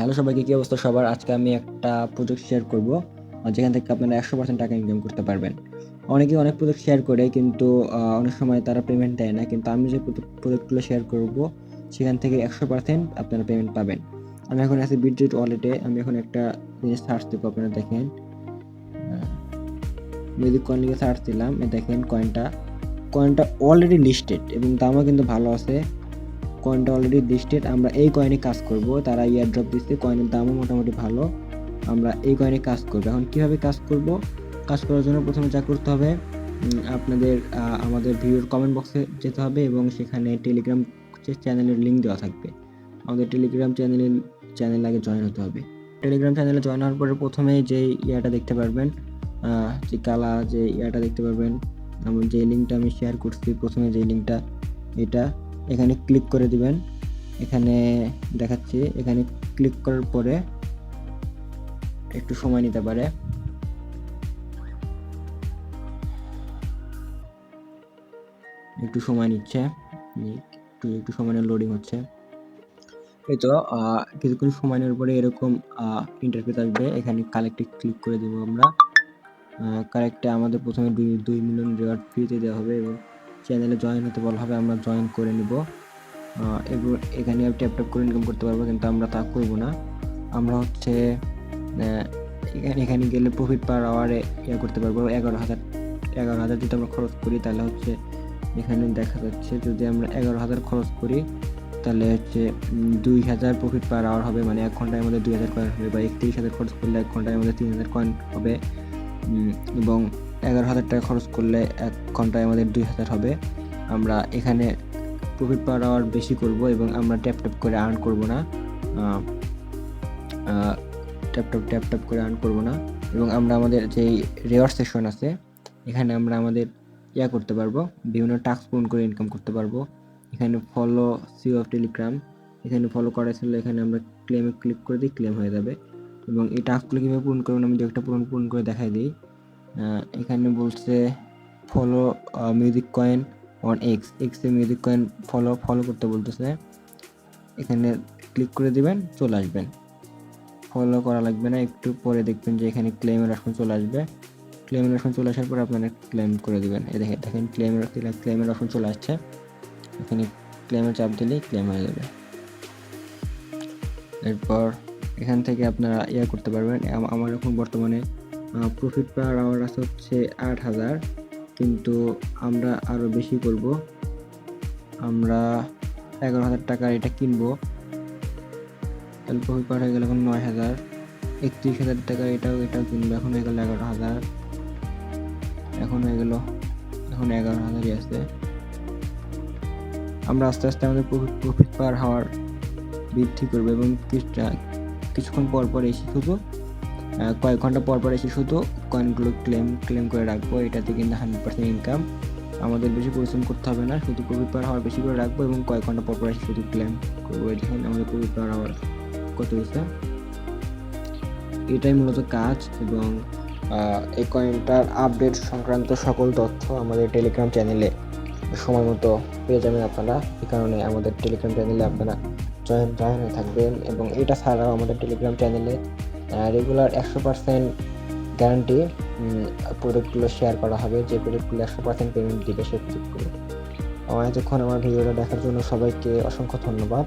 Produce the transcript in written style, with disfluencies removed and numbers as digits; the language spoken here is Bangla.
হ্যালো সবাইকে, কি অবস্থা সবার? আজকে আমি একটা প্রজেক্ট শেয়ার করব, যেখান থেকে আপনারা 100% টাকা ইনকাম করতে পারবেন। অনেকেই অনেক প্রজেক্ট শেয়ার করে, কিন্তু অনেক সময় তারা পেমেন্ট দেয় না। কিন্তু আমি যে প্রজেক্টগুলো শেয়ার করব, সেখান থেকে 100% আপনারা পেমেন্ট পাবেন। আমি এখন আছি বিটজেট ওয়ালেটে। আমি এখন একটা জিনিস সার্চ দেবো, আপনারা দেখেন। মিউজিক কয়েন লিখে সার্চ দিলাম, দেখেন কয়েনটা অলরেডি লিস্টেড এবং দামও কিন্তু ভালো আছে। কয়েনটা অলরেডি লিস্টেড। আমরা এই কয়েনে কাজ করব। তারা ইয়ারড্রপ দিচ্ছে, কয়েনের দামও মোটামুটি ভালো। আমরা এই কয়েনে কাজ করব। এখন কিভাবে কাজ করব? কাজ করার জন্য প্রথমে যা করতে হবে, আপনাদের আমাদের ভিডিওর কমেন্ট বক্সে যেতে হবে এবং সেখানে টেলিগ্রাম চ্যানেলের লিঙ্ক দেওয়া থাকবে। আমাদের টেলিগ্রাম চ্যানেল আগে জয়েন হতে হবে। টেলিগ্রাম চ্যানেলে জয়েন হওয়ার পরে প্রথমে যে ইয়াটা দেখতে পারবেন, যে কালা যে ইয়াটা দেখতে পারবেন, আমার যে লিঙ্কটা আমি শেয়ার করছি, প্রথমে যে লিঙ্কটা, এটা এখানে ক্লিক করে দিবেন। এখানে দেখাচ্ছি, এখানে ক্লিক করার পরে একটু সময় নিতে পারে। একটু সময় নিচ্ছে, একটু সময় নিয়ে লোডিং হচ্ছে। এই তো কিছুক্ষণ সময় নেওয়ার পরে এরকম ইন্টারফেস আসবে। এখানে কালেক্টে ক্লিক করে দেবো আমরা। কারেক্টে আমাদের প্রথমে 2 মিলিয়ন রিওয়ার্ড ফ্রিতে দেওয়া হবে এবং চ্যানেলে জয়েন হতে বলা হবে। আমরা জয়েন করে নিব এবং এখানে ট্যাপ করে ইনকাম করতে পারবো, কিন্তু আমরা তা করব না। আমরা হচ্ছে এখানে গেলে প্রফিট পার আওয়ারে করতে পারবো। 11,000 যদি আমরা খরচ করি, তাহলে হচ্ছে এখানে দেখা যাচ্ছে, যদি আমরা 11,000 খরচ করি, তাহলে হচ্ছে 2,000 প্রফিট পার আওয়ার হবে। মানে 1 ঘন্টায় আমাদের 2,000 কয়েন হবে, বা 31,000 খরচ করলে 1 ঘন্টায় আমাদের 3,000 কয়েন হবে। এবং 11,000 টাকা খরচ করলে 1 ঘন্টায় আমাদের 2,000 হবে। আমরা এখানে প্রফিট পার আওয়ার বেশি করব এবং আমরা ট্যাপ করে আর্ন করব না। ট্যাপ করে আর্ন করব না। এবং আমরা আমাদের যেই রেওয়ার্ড সেকশন আছে, এখানে আমরা আমাদের করতে পারবো, বিভিন্ন টাস্ক পূরণ করে ইনকাম করতে পারবো। এখানে ফলো সিও অফ টেলিগ্রাম, এখানে ফলো করা ছিল, এখানে আমরা ক্লেমে ক্লিক করে দিই, ক্লেম হয়ে যাবে। এবং এই টাস্কগুলো কীভাবে পূরণ করবেন আমি একটা পূরণ করে দেখাই দিই। এখানে বলছে ফলো মিউজিক কয়েন অন এক্সে মিউজিক কয়েন ফলো করতে বলতেছে। এখানে ক্লিক করে দিবেন, চলে আসবেন। ফলো করা লাগবে না, একটু পরে দেখবেন যে এখানে ক্লেমের অপশন চলে আসবে। ক্লেমের অপশন চলে আসার পরে আপনারা ক্লেম করে দিবেন। এই দেখেন ক্লেমের অপশন চলে আসছে। এখানে ক্লেমে চাপ দিলেই ক্লেম হয়ে যাবে। এরপর এখান থেকে আপনারা করতে পারবেন। আমার এখন বর্তমানে প্রফিট পার আওয়ার আছে হচ্ছে 8,000, কিন্তু আমরা আরও বেশি করব। আমরা 11,000 টাকার এটা কিনবো, তাহলে প্রফিট পার হয়ে গেল এখন 9,000। 31,000 টাকার এটাও কিনবো, এখন হয়ে গেল 11,000। এখন 11,000ই আছে। আমরা আস্তে আস্তে আমাদের প্রফিট পার হওয়ার বৃদ্ধি করবো এবং কিছুক্ষণ পর এসে শুধু কয়েক ঘন্টা পর এসে শুধু কয়েনগুলো ক্লেম করে রাখবো। এটাতে কিন্তু 100% ইনকাম। আমাদের বেশি পরিশ্রম করতে হবে না, শুধু প্রফিট পার হওয়ার বেশি করে রাখবো এবং কয়েক ঘন্টা পর এসে শুধু ক্লেম করবো। দেখেন আমাদের প্রফিট পার হওয়ার কত হয়েছে। এটাই মূলত কাজ। এবং এই কয়েনটার আপডেট সংক্রান্ত সকল তথ্য আমাদের টেলিগ্রাম চ্যানেলে সময় মতো পেয়ে যাবেন আপনারা। এই কারণে আমাদের টেলিগ্রাম চ্যানেলে আপনারা জয়েন হয়ে থাকবেন। এবং এটা ছাড়াও আমাদের টেলিগ্রাম চ্যানেলে রেগুলার 100% গ্যারান্টি প্রোডাক্টগুলো শেয়ার করা হবে। যে প্রোডাক্টগুলো 100% পেমেন্ট দিবে সেই প্রোডাক্টগুলো। এতক্ষণ আমার ভিডিওটা দেখার জন্য সবাইকে অসংখ্য ধন্যবাদ।